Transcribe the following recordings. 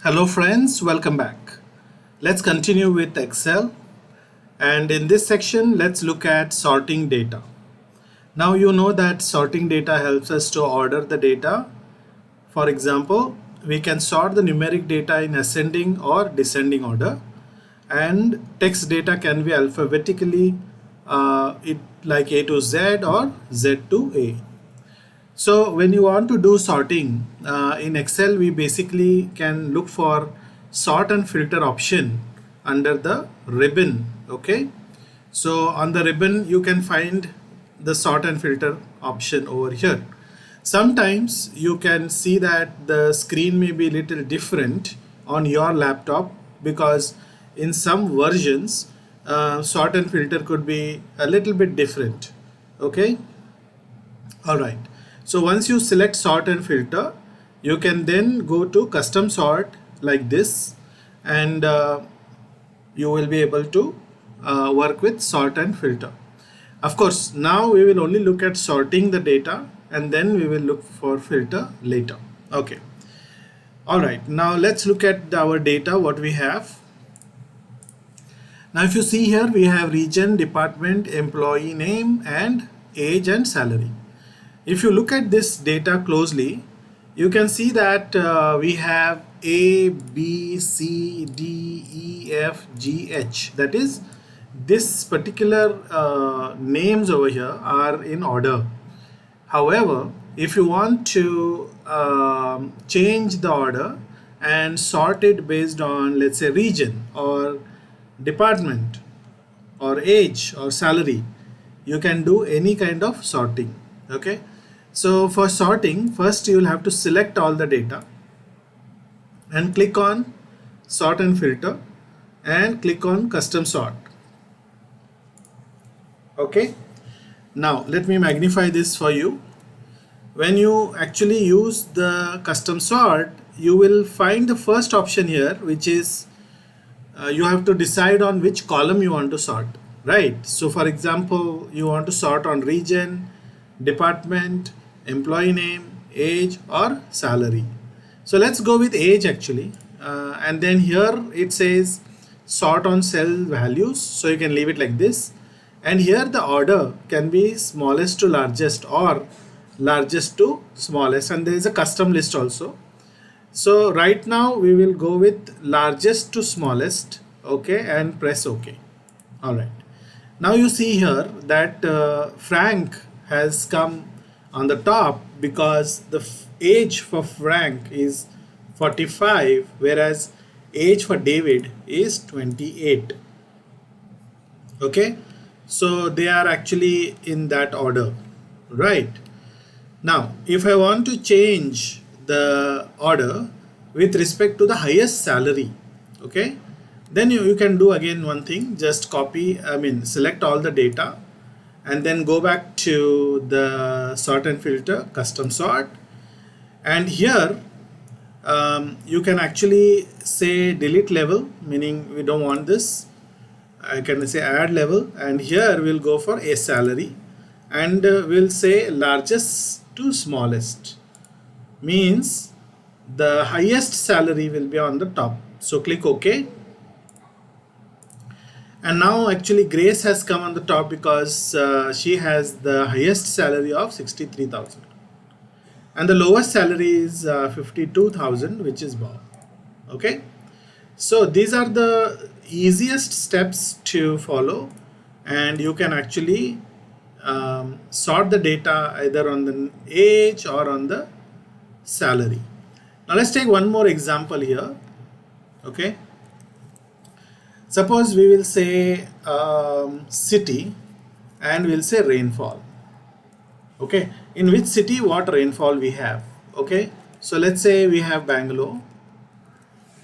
Hello friends, welcome back. Let's continue with Excel, and in this section let's look at sorting data. Now you know that sorting data helps us to order the data. For example, we can sort the numeric data in ascending or descending order, and text data can be alphabetically like A to Z or Z to A. So when you want to do sorting in Excel, we basically can look for sort and filter option under the ribbon. Okay. So on the ribbon, you can find the sort and filter option over here. Sometimes you can see that the screen may be a little different on your laptop because in some versions, sort and filter could be a little bit different. Okay. All right. So once you select sort and filter, you can then go to custom sort like this, and you will be able to work with sort and filter. Of course, now we will only look at sorting the data and then we will look for filter later. Okay. All right. Now let's look at our data, what we have. Now if you see here, we have region, department, employee name, and age and salary. If you look at this data closely, you can see that we have A, B, C, D, E, F, G, H. That is, this particular names over here are in order. However, if you want to change the order and sort it based on, let's say, region or department or age or salary, you can do any kind of sorting. Okay. So for sorting, first you will have to select all the data and click on sort and filter and click on custom sort. Okay. Now let me magnify this for you. When you actually use the custom sort, you will find the first option here, which is you have to decide on which column you want to sort, right? So for example, you want to sort on region, department, employee name, age, or salary. So let's go with age actually, and then here it says sort on cell values, so you can leave it like this, and here the order can be smallest to largest or largest to smallest, and there is a custom list also. So right now we will go with largest to smallest. Okay, and press OK. All right. Now you see here that Frank has come on the top because the age for Frank is 45, whereas age for David is 28. Okay, so they are actually in that order, right? Now, if I want to change the order with respect to the highest salary, okay, then you can do again one thing, just select all the data and then go back to the sort and filter, custom sort. And here you can actually say delete level, meaning we don't want this. I can say add level, and here we'll go for a salary, and we'll say largest to smallest, means the highest salary will be on the top. So click OK. And now actually Grace has come on the top because she has the highest salary of 63,000 and the lowest salary is 52,000, which is Bob. Okay, so these are the easiest steps to follow, and you can actually sort the data either on the age or on the salary. Now let's take one more example here. Okay, suppose we will say city and we'll say rainfall. Okay, in which city what rainfall we have. Okay, so let's say we have Bangalore,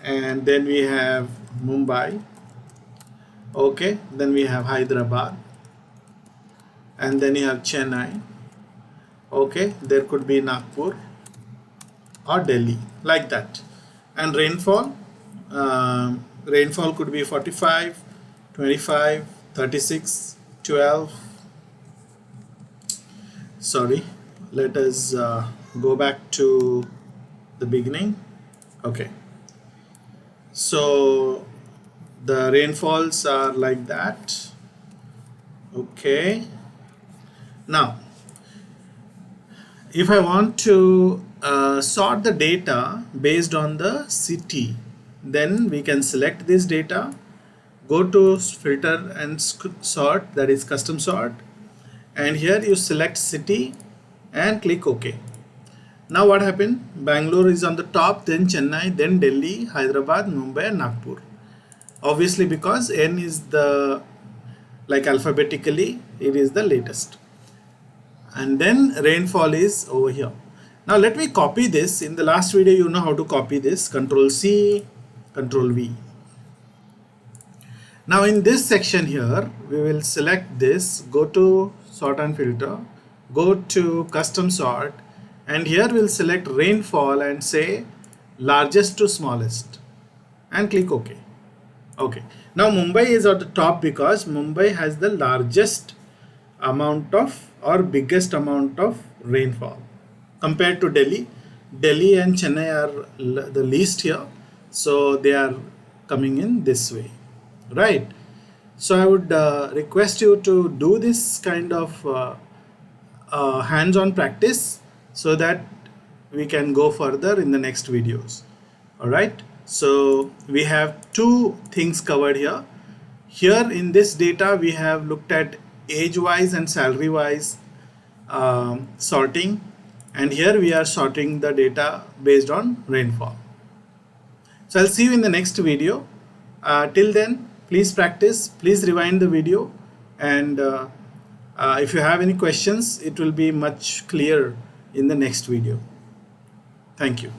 and then we have Mumbai. Okay, then we have Hyderabad, and then you have Chennai. Okay, there could be Nagpur or Delhi, like that. And rainfall could be 45, 25, 36, 12. Sorry, let us go back to the beginning. Okay, So the rainfalls are like that. Okay. Now, if I want to sort the data based on the city, then we can select this data, go to filter and sort, that is custom sort, and here you select city and click OK. Now what happened? Bangalore is on the top, then Chennai, then Delhi, Hyderabad, Mumbai and Nagpur. Obviously because N is the, like alphabetically, it is the latest. And then rainfall is over here. Now let me copy this. In the last video you know how to copy this. Control C, Control V. Now in this section here we will select this, go to sort and filter, go to custom sort, and here we'll select rainfall and say largest to smallest and click OK. Okay. Now Mumbai is at the top because Mumbai has the largest amount of or biggest amount of rainfall compared to Delhi. Delhi and Chennai are the least here, so they are coming in this way, right? So I would request you to do this kind of hands-on practice so that we can go further in the next videos. All right, so we have two things covered here. Here in this data we have looked at age wise and salary wise sorting, and here we are sorting the data based on rainfall. So I'll see you in the next video. Till then, please practice, please rewind the video, and if you have any questions, it will be much clearer in the next video. Thank you.